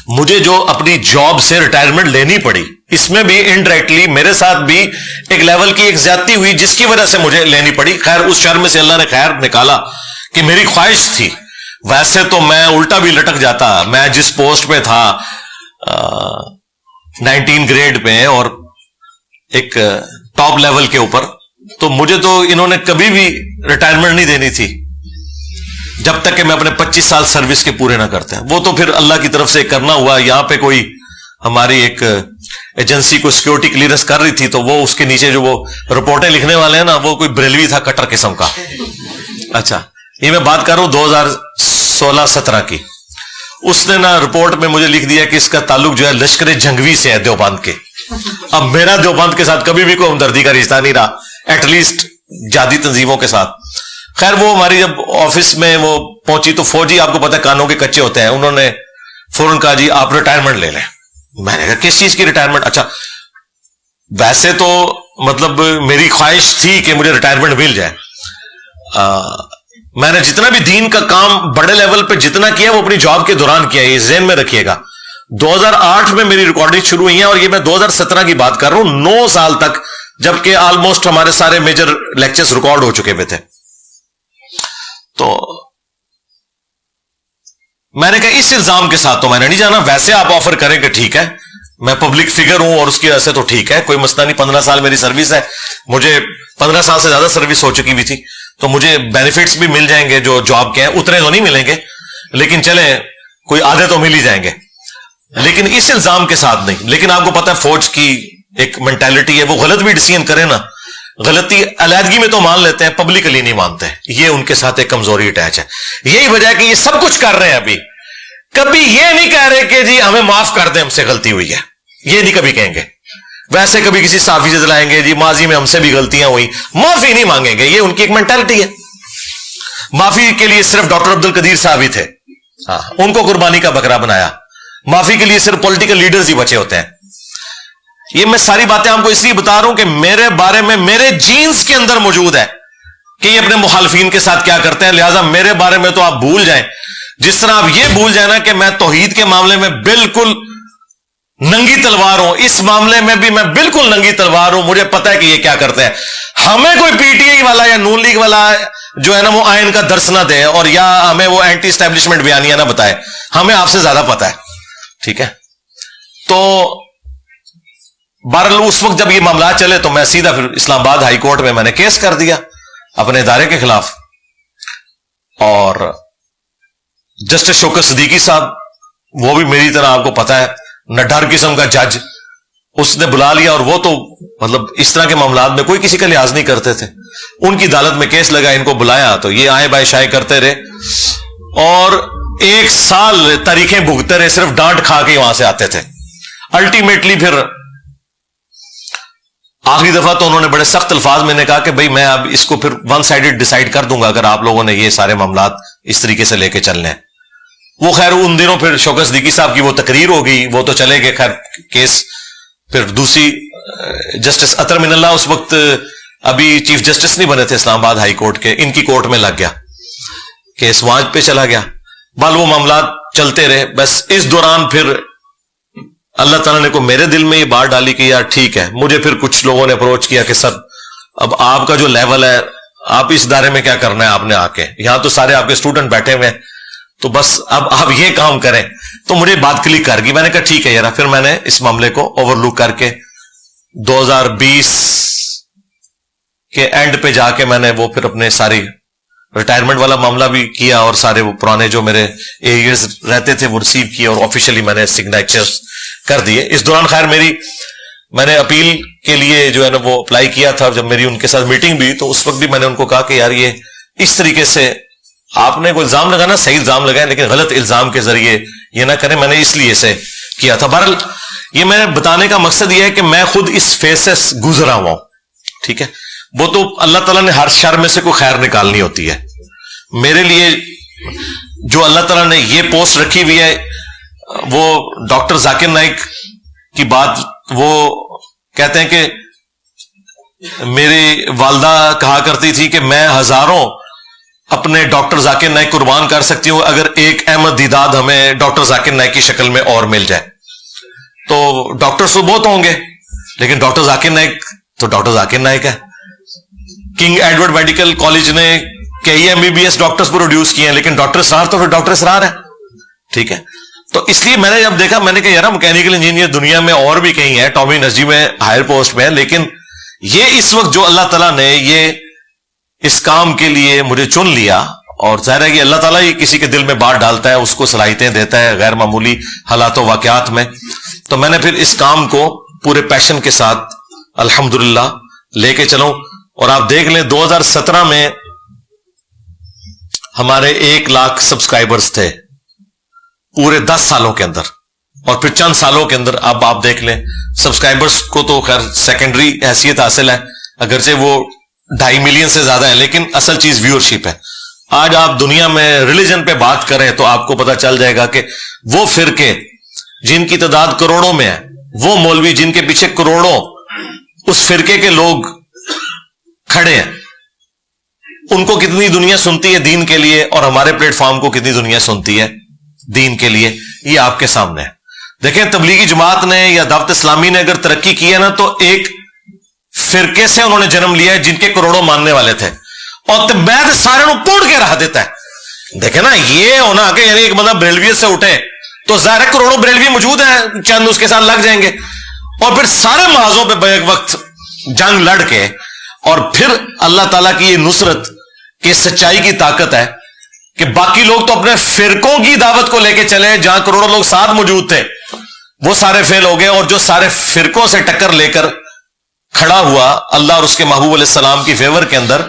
مجھے جو اپنی جاب سے ریٹائرمنٹ لینی پڑی, اس میں بھی انڈائریکٹلی میرے ساتھ بھی ایک لیول کی ایک زیادتی ہوئی جس کی وجہ سے مجھے لینی پڑی. خیر اس شر میں سے اللہ نے خیر نکالا کہ میری خواہش تھی. ویسے تو میں الٹا بھی لٹک جاتا. میں جس پوسٹ پہ تھا 19 گریڈ پہ اور ایک ٹاپ لیول کے اوپر, تو مجھے تو انہوں نے کبھی بھی ریٹائرمنٹ نہیں دینی تھی جب تک کہ میں اپنے 25 سال سروس کے پورے نہ کرتے. وہ تو پھر اللہ کی طرف سے کرنا ہوا. یہاں پہ کوئی ہماری ایک ایجنسی کو سیکورٹی کلیئرنس کر رہی تھی, تو وہ اس کے نیچے جو وہ رپورٹیں لکھنے والے ہیں نا, وہ کوئی بریلوی تھا کٹر قسم کا. اچھا, یہ میں بات کر رہا ہوں 2016-17 کی. اس نے نا رپورٹ میں مجھے لکھ دیا کہ اس کا تعلق جو ہے لشکر جنگوی سے ہے, دیوبند کے. اب میرا دیوبند کے ساتھ کبھی بھی کوئی ہمدردی کا رشتہ نہیں رہا, ایٹ لیسٹ جہادی تنظیموں کے ساتھ. خیر وہ ہماری جب آفس میں وہ پہنچی تو فوجی آپ کو پتہ ہے کانوں کے کچے ہوتے ہیں, انہوں نے فوراً کہا جی آپ ریٹائرمنٹ لے لیں. میں نے کہا کس چیز کی ریٹائرمنٹ؟ اچھا ویسے تو مطلب میری خواہش تھی کہ مجھے ریٹائرمنٹ مل جائے. میں نے جتنا بھی دین کا کام بڑے لیول پہ جتنا کیا وہ اپنی جاب کے دوران کیا, یہ ذہن میں رکھیے گا. 2008 میں میری ریکارڈنگ شروع ہوئی ہیں اور یہ میں 2017 کی بات کر رہا ہوں, 9 سال تک, جبکہ آلموسٹ ہمارے سارے میجر لیکچرز ریکارڈ ہو چکے ہوئے تھے. تو میں نے کہا اس الزام کے ساتھ تو میں نے نہیں جانا. ویسے آپ آفر کریں کہ ٹھیک ہے میں پبلک فگر ہوں اور اس کی وجہ سے تو ٹھیک ہے, کوئی مسئلہ نہیں. 15 سال میری سروس ہے, مجھے 15 سال سے زیادہ سروس ہو چکی ہوئی تھی, تو مجھے بینیفٹس بھی مل جائیں گے جو جاب کے ہیں. اتنے تو نہیں ملیں گے لیکن چلیں کوئی آدھے تو مل ہی جائیں گے, لیکن اس الزام کے ساتھ نہیں. لیکن آپ کو پتا ہے فوج کی ایک مینٹالٹی ہے, وہ غلط بھی ڈیسیژن کرے نا, غلطی علیحدگی میں تو مان لیتے ہیں, پبلکلی نہیں مانتے. یہ ان کے ساتھ ایک کمزوری اٹیچ ہے. یہی وجہ ہے کہ یہ سب کچھ کر رہے ہیں, ابھی کبھی یہ نہیں کہہ رہے کہ جی ہمیں معاف کر دیں, ہم سے غلطی ہوئی ہے, یہ نہیں کبھی کہیں گے. ویسے کبھی کسی صحافی سے دلائیں گے جی ماضی میں ہم سے بھی غلطیاں ہوئی, معافی نہیں مانگیں گے. یہ ان کی ایک مینٹالٹی ہے. معافی کے لیے صرف ڈاکٹر عبد القدیر صاحب ہی تھے, ان کو قربانی کا بکرا بنایا. معافی کے لیے صرف پولیٹیکل لیڈرز ہی بچے ہوتے ہیں. یہ میں ساری باتیں آپ کو اس لیے بتا رہا ہوں کہ میرے بارے میں میرے جینز کے اندر موجود ہے کہ یہ اپنے مخالفین کے ساتھ کیا کرتے ہیں. لہٰذا میرے بارے میں تو آپ بھول جائیں, جس طرح آپ یہ بھول جائیں نا کہ میں توحید کے معاملے میں بالکل ننگی تلوار ہوں, اس معاملے میں بھی میں بالکل ننگی تلوار ہوں. مجھے پتا ہے کہ یہ کیا کرتے ہیں. ہمیں کوئی پی ٹی آئی والا یا نون لیگ والا جو ہے نا وہ آئین کا درس نہ دے اور یا ہمیں وہ اینٹی اسٹیبلشمنٹ بیانیہ نہ بتائے, ہمیں آپ سے زیادہ پتا ہے. ٹھیک ہے, تو بہرحال اس وقت جب یہ معاملات چلے تو میں سیدھا پھر اسلام آباد ہائی کورٹ میں نے کیس کر دیا اپنے ادارے کے خلاف. اور جسٹس شوکت صدیقی صاحب وہ بھی میری طرح آپ کو پتا ہے نڈر قسم کا جج, اس نے بلا لیا, اور وہ تو مطلب اس طرح کے معاملات میں کوئی کسی کا لحاظ نہیں کرتے تھے. ان کی عدالت میں کیس لگا, ان کو بلایا تو یہ آئے بائے شائے کرتے رہے اور 1 سال تاریخیں بھگتے رہے, صرف ڈانٹ کھا کے وہاں سے آتے تھے. الٹیمیٹلی پھر آخری دفعہ تو انہوں نے بڑے سخت الفاظ میں نے کہا کہ بھئی میں اب اس کو پھر ون سائیڈڈ ڈیسائیڈ کر دوں گا اگر آپ لوگوں نے یہ سارے معاملات اس طریقے سے لے کے چلنے ہیں. وہ خیر ان دنوں پھر شوکت صدیقی صاحب کی وہ تقریر ہو گئی, وہ تو چلے گئے. خیر کیس پھر دوسری جسٹس اطہر من اللہ اس وقت ابھی چیف جسٹس نہیں بنے تھے اسلام آباد ہائی کورٹ کے, ان کی کورٹ میں لگ گیا, کیس وہاں پہ چلا گیا. بال وہ معاملات چلتے رہے. بس اس دوران پھر اللہ تعالیٰ نے کو میرے دل میں یہ بات ڈالی کہ یار ٹھیک ہے. مجھے پھر کچھ لوگوں نے اپروچ کیا کہ سر اب آپ کا جو لیول ہے, آپ اس ادارے میں کیا کرنا ہے, آپ نے آ کے یہاں تو سارے آپ کے اسٹوڈنٹ بیٹھے ہوئے ہیں, تو بس اب آپ یہ کام کریں. تو مجھے بات کلک کر گئی. میں نے کہا ٹھیک ہے یار. پھر میں نے اس معاملے کو اوور لک کر کے 2020 کے اینڈ پہ جا کے میں نے وہ پھر اپنے ساری ریٹائرمنٹ والا معاملہ بھی کیا اور سارے وہ پرانے جو میرے ایریئرز رہتے تھے وہ ریسیو کیے اور آفیشیلی میں نے سگنیچر کر دیے. اس دوران خیر میں نے اپیل کے لیے جو ہے نا وہ اپلائی کیا تھا. جب میری ان کے ساتھ میٹنگ بھی تو اس وقت بھی میں نے ان کو کہا کہ یار یہ اس طریقے سے آپ نے کوئی الزام لگانا, صحیح الزام لگائیں لیکن غلط الزام کے ذریعے یہ نہ کریں. میں نے اس لیے سے کیا تھا. بہرحال یہ میں بتانے کا مقصد یہ ہے کہ میں خود اس فیز سے گزرا ہوا ہوں. ٹھیک ہے, وہ تو اللہ تعالیٰ نے ہر شر میں سے کوئی خیر نکالنی ہوتی ہے. میرے لیے جو اللہ تعالیٰ نے یہ پوسٹ رکھی ہوئی ہے, وہ ڈاکٹر ذاکر نائک کی بات, وہ کہتے ہیں کہ میری والدہ کہا کرتی تھی کہ میں ہزاروں اپنے ڈاکٹر ذاکر نائک قربان کر سکتی ہوں اگر ایک احمد دیداد ہمیں ڈاکٹر ذاکر نائک کی شکل میں اور مل جائے. تو ڈاکٹرز تو بہت ہوں گے لیکن ڈاکٹر ذاکر نائک تو ڈاکٹر ذاکر نائک ہے. کنگ ایڈورڈ میڈیکل کالج نے کئی MBBS ڈاکٹرز پروڈیوس کیے ہیں لیکن ڈاکٹر اسرار تو پھر ڈاکٹر اسرار ہے. ٹھیک ہے, تو اس لیے میں نے جب دیکھا میں نے کہا یار میکینیکل انجینئر دنیا میں اور بھی کہیں ہیں, ٹامی نسجی میں ہائر پوسٹ میں ہے, لیکن یہ اس وقت جو اللہ تعالیٰ نے یہ اس کام کے لیے مجھے چن لیا, اور ظاہر ہے کہ اللہ تعالیٰ ہی کسی کے دل میں بات ڈالتا ہے, اس کو صلاحیتیں دیتا ہے غیر معمولی حالات و واقعات میں. تو میں نے پھر اس کام کو پورے پیشن کے ساتھ الحمدللہ لے کے چلوں. اور آپ دیکھ لیں 2017 میں ہمارے 1 لاکھ سبسکرائبرز تھے پورے 10 سالوں کے اندر, اور پھر چند سالوں کے اندر اب آپ دیکھ لیں سبسکرائبرز کو تو خیر سیکنڈری حیثیت حاصل ہے, اگرچہ وہ 2.5 ملین سے زیادہ ہے, لیکن اصل چیز ویورشپ ہے. آج آپ دنیا میں ریلیجن پہ بات کریں تو آپ کو پتا چل جائے گا کہ وہ فرقے جن کی تعداد کروڑوں میں ہے, وہ مولوی جن کے پیچھے کروڑوں اس فرقے کے لوگ کھڑے ہیں, ان کو کتنی دنیا سنتی ہے دین کے لیے, اور ہمارے پلیٹ فارم کو کتنی دنیا سنتی ہے دین کے لیے, یہ آپ کے سامنے ہے. دیکھیں تبلیغی جماعت نے یا دعوت اسلامی نے اگر ترقی کی ہے نا تو ایک فرقے سے انہوں نے جنم لیا ہے جن کے کروڑوں ماننے والے تھے, اور میں سارے پوڑ کے رہا دیتا ہے. دیکھیں نا یہ ہونا کہ یعنی ایک بندہ بریلویت سے اٹھے تو ظاہر ہے کروڑوں بریلوی موجود ہیں, چند اس کے ساتھ لگ جائیں گے, اور پھر سارے محاذوں پہ بیک وقت جنگ لڑ کے, اور پھر اللہ تعالیٰ کی یہ نصرت کہ سچائی کی طاقت ہے کہ باقی لوگ تو اپنے فرقوں کی دعوت کو لے کے چلے, جہاں کروڑوں لوگ ساتھ موجود تھے وہ سارے فیل ہو گئے, اور جو سارے فرقوں سے ٹکر لے کر کھڑا ہوا اللہ اور اس کے محبوب علیہ السلام کی فیور کے اندر,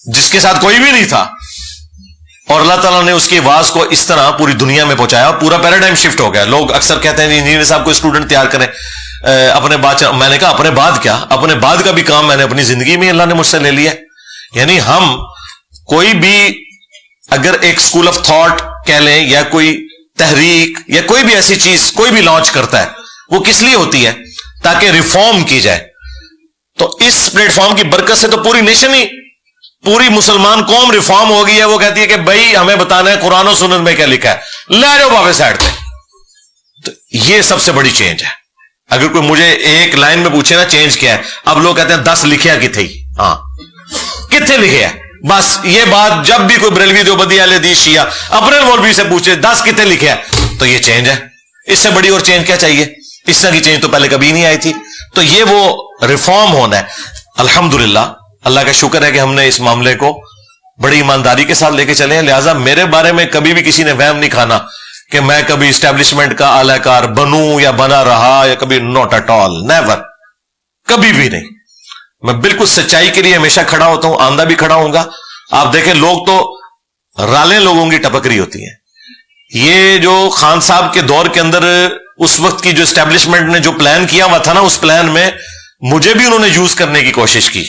جس کے ساتھ کوئی بھی نہیں تھا, اور اللہ تعالیٰ نے اس کی آواز کو اس طرح پوری دنیا میں پہنچایا, پورا پیراڈائم شفٹ ہو گیا. لوگ اکثر کہتے ہیں انجینئر صاحب کو اسٹوڈنٹ تیار کریں اپنے بعد, میں نے کہا اپنے بعد کیا, اپنے بعد کا بھی کام میں نے اپنی زندگی میں اللہ نے مجھ سے لے لیا. یعنی ہم کوئی بھی اگر ایک اسکول آف تھاٹ کہہ لیں یا کوئی تحریک یا کوئی بھی ایسی چیز کوئی بھی لانچ کرتا ہے, وہ کس لیے ہوتی ہے تاکہ ریفارم کی جائے. تو اس پلیٹ فارم کی برکت سے تو پوری نیشن ہی, پوری مسلمان قوم ریفارم ہو گئی ہے. وہ کہتی ہے کہ بھائی ہمیں بتانا ہے قرآن و سنت میں کیا لکھا ہے, لے جاؤ بابے سائڈ پہ. تو یہ سب سے بڑی چینج ہے. اگر کوئی مجھے ایک لائن میں پوچھے نا چینج کیا ہے, اب لوگ کہتے ہیں 10 لکھیا کتنے ہی, ہاں کتنے لکھے ہیں, بس یہ بات جب بھی کوئی بریلوی دیوبندی اہل حدیث شیعہ اپنے مولوی سے پوچھے 10 کتنے لکھے ہیں, تو یہ چینج ہے. اس سے بڑی اور چینج کیا چاہیے, اس طرح کی چینج تو پہلے کبھی نہیں آئی تھی. تو یہ وہ ریفارم ہونا ہے. الحمدللہ اللہ کا شکر ہے کہ ہم نے اس معاملے کو بڑی ایمانداری کے ساتھ لے کے چلے ہیں. لہٰذا میرے بارے میں کبھی بھی کسی نے وہم نہیں کھانا کہ میں کبھی اسٹیبلشمنٹ کا اعلی کار بنوں یا بنا رہا یا کبھی, ناٹ ایٹ آل, نیور, کبھی بھی نہیں. میں بالکل سچائی کے لیے ہمیشہ کھڑا ہوتا ہوں, آندہ بھی کھڑا ہوں گا. آپ دیکھیں لوگ تو رالیں لوگوں کی ٹپکری ہوتی ہیں. یہ جو خان صاحب کے دور کے اندر اس وقت کی جو اسٹیبلشمنٹ نے جو پلان کیا ہوا تھا نا, اس پلان میں مجھے بھی انہوں نے یوز کرنے کی کوشش کی.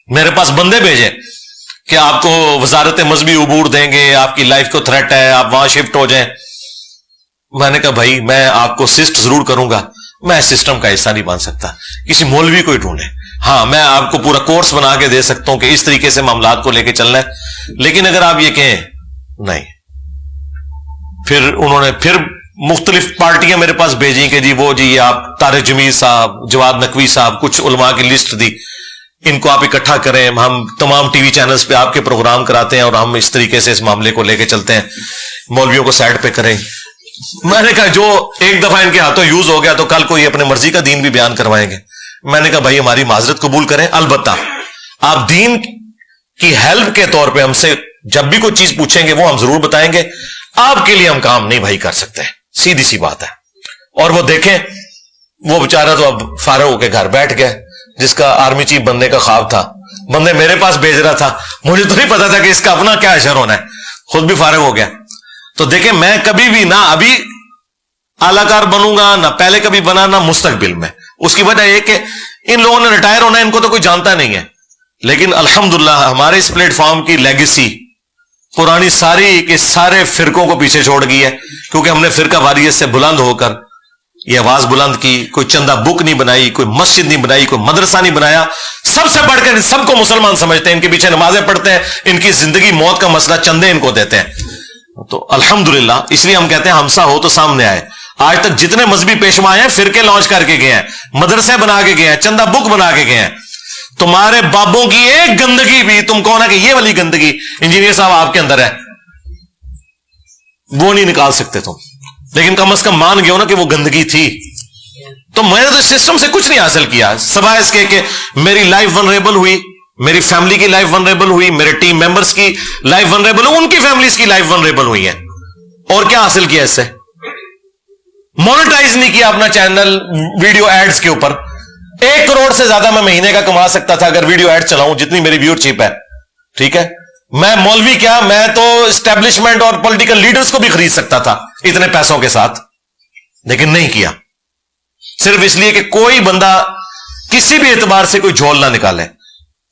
میرے پاس بندے بھیجے کہ آپ کو وزارت مذہبی عبور دیں گے, آپ کی لائف کو تھریٹ ہے, آپ وہاں شفٹ ہو جائیں. میں نے کہا بھائی میں آپ کو اسسٹ ضرور کروں گا, میں سسٹم کا حصہ نہیں بن سکتا, کسی مولوی کو ہی ڈھونڈے. ہاں میں آپ کو پورا کورس بنا کے دے سکتا ہوں کہ اس طریقے سے معاملات کو لے کے چلنا ہے, لیکن اگر آپ یہ کہیں نہیں. پھر انہوں نے پھر مختلف پارٹیاں میرے پاس بھیجی کہ جی وہ جی آپ طارق جمیل صاحب, جواد نقوی صاحب, کچھ علماء کی لسٹ دی, ان کو آپ اکٹھا کریں, ہم تمام ٹی وی چینلز پہ آپ کے پروگرام کراتے ہیں اور ہم اس طریقے سے اس معاملے کو لے کے چلتے ہیں, مولویوں کو سائڈ پہ کریں. میں نے کہا جو ایک دفعہ ان کے ہاتھوں یوز ہو گیا تو کل کو یہ اپنے مرضی کا دین بھی بیان کروائیں گے. میں نے کہا بھائی ہماری معذرت قبول کریں, البتہ آپ دین کی ہیلپ کے طور پہ ہم سے جب بھی کوئی چیز پوچھیں گے وہ ہم ضرور بتائیں گے, آپ کے لیے ہم کام نہیں بھائی کر سکتے, سیدھی سی بات ہے. اور وہ دیکھیں وہ بیچارہ تو اب فارغ ہو کے گھر بیٹھ گئے, جس کا آرمی چیف بننے کا خواب تھا, بندے میرے پاس بھیج رہا تھا, مجھے تو نہیں پتا تھا کہ اس کا اپنا کیا اشر ہونا ہے, خود بھی فارغ ہو گیا. تو دیکھیں میں کبھی بھی نہ ابھی اعلی کار بنوں گا, نہ پہلے کبھی بنا, نہ مستقبل میں. اس کی وجہ یہ کہ ان لوگوں نے ریٹائر ہونا ہے, ان کو تو کوئی جانتا نہیں ہے. لیکن الحمدللہ ہمارے اس پلیٹ فارم کی لیگیسی پرانی ساری کے سارے فرقوں کو پیچھے چھوڑ گئی ہے, کیونکہ ہم نے فرقہ واریت سے بلند ہو کر یہ آواز بلند کی. کوئی چندہ بک نہیں بنائی, کوئی مسجد نہیں بنائی, کوئی مدرسہ نہیں بنایا, سب سے بڑھ کر سب کو مسلمان سمجھتے ہیں, ان کے پیچھے نمازیں پڑھتے ہیں, ان کی زندگی موت کا مسئلہ چندے ان کو دیتے ہیں. تو الحمدللہ اس لیے ہم کہتے ہیں ہمسا ہو تو سامنے آئے. آج تک جتنے مذہبی پیشوا ہیں فرقے لانچ کر کے گئے ہیں, مدرسے بنا کے گئے ہیں, چندہ بک بنا کے گئے ہیں. تمہارے بابوں کی ایک گندگی بھی تم کہو نا کہ یہ والی گندگی انجینئر صاحب آپ کے اندر ہے, وہ نہیں نکال سکتے تم, لیکن کم از کم مان گئے ہو نا کہ وہ گندگی تھی. تو میں نے تو سسٹم سے کچھ نہیں حاصل کیا سوائے اس کے کہ میری لائف ونریبل ہوئی, میری فیملی کی لائف ونریبل ہوئی, میرے ٹیم ممبرز کی لائف ونریبل ہوئی, ان کی فیملیز کی لائف ونریبل ہوئی ہے. اور کیا حاصل کیا اس سے؟ مونیٹائز نہیں کیا اپنا چینل ویڈیو ایڈز کے اوپر. 1 کروڑ سے زیادہ میں مہینے کا کما سکتا تھا اگر ویڈیو ایڈ چلاؤں, جتنی میری ویور شپ ہے. ٹھیک ہے, میں مولوی کیا, میں تو اسٹیبلشمنٹ اور پولیٹیکل لیڈرز کو بھی خرید سکتا تھا اتنے پیسوں کے ساتھ, لیکن نہیں کیا. صرف اس لیے کہ کوئی بندہ کسی بھی اعتبار سے کوئی جھول نہ نکالے.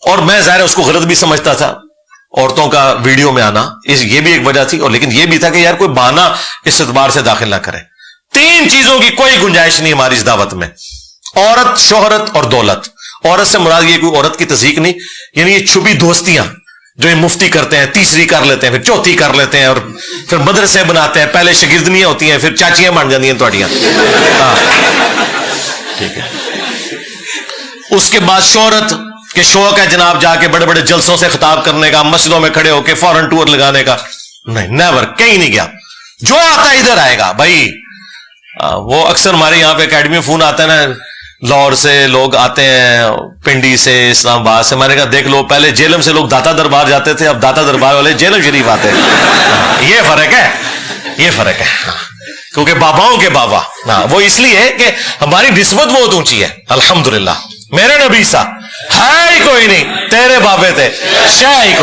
اور میں ظاہر اس کو غلط بھی سمجھتا تھا عورتوں کا ویڈیو میں آنا, یہ بھی ایک وجہ تھی. اور لیکن یہ بھی تھا کہ یار کوئی بہانہ اس اعتبار سے داخل نہ کرے. 3 چیزوں کی کوئی گنجائش نہیں ہماری اس دعوت میں, عورت, شہرت اور دولت. عورت سے مراد یہ کوئی عورت کی تصدیق نہیں, یعنی یہ چھپی دوستیاں جو یہ مفتی کرتے ہیں, تیسری کر لیتے ہیں, پھر چوتھی کر لیتے ہیں, اور پھر مدرسے بناتے ہیں, پہلے شاگردنیاں ہوتی ہیں, پھر چاچیاں بن جاتی ہیں تھوڑیاں. ٹھیک ہے. اس کے بعد شہرت کے شوق ہے جناب جا کے بڑے بڑے جلسوں سے خطاب کرنے کا, مسجدوں میں کھڑے ہو کے فورن ٹور لگانے کا. نہیں, نیور, کہیں نہیں گیا. جو آتا ہے ادھر آئے گا بھائی. وہ اکثر ہمارے یہاں پہ اکیڈمی میں فون آتا ہے نا, لاہور سے لوگ آتے ہیں, پنڈی سے, اسلام آباد سے. میں نے کہا دیکھ لو, پہلے جیلم سے لوگ داتا دربار جاتے تھے, اب داتا دربار والے جیلم شریف آتے ہیں. یہ فرق ہے, یہ فرق ہے. کیونکہ باباؤں کے بابا, وہ اس لیے کہ ہماری نسبت بہت اونچی ہے. الحمدللہ میرے نبی سا ہے ہی کوئی نہیں, تیرے بابے تھے شاہ ہی کوئی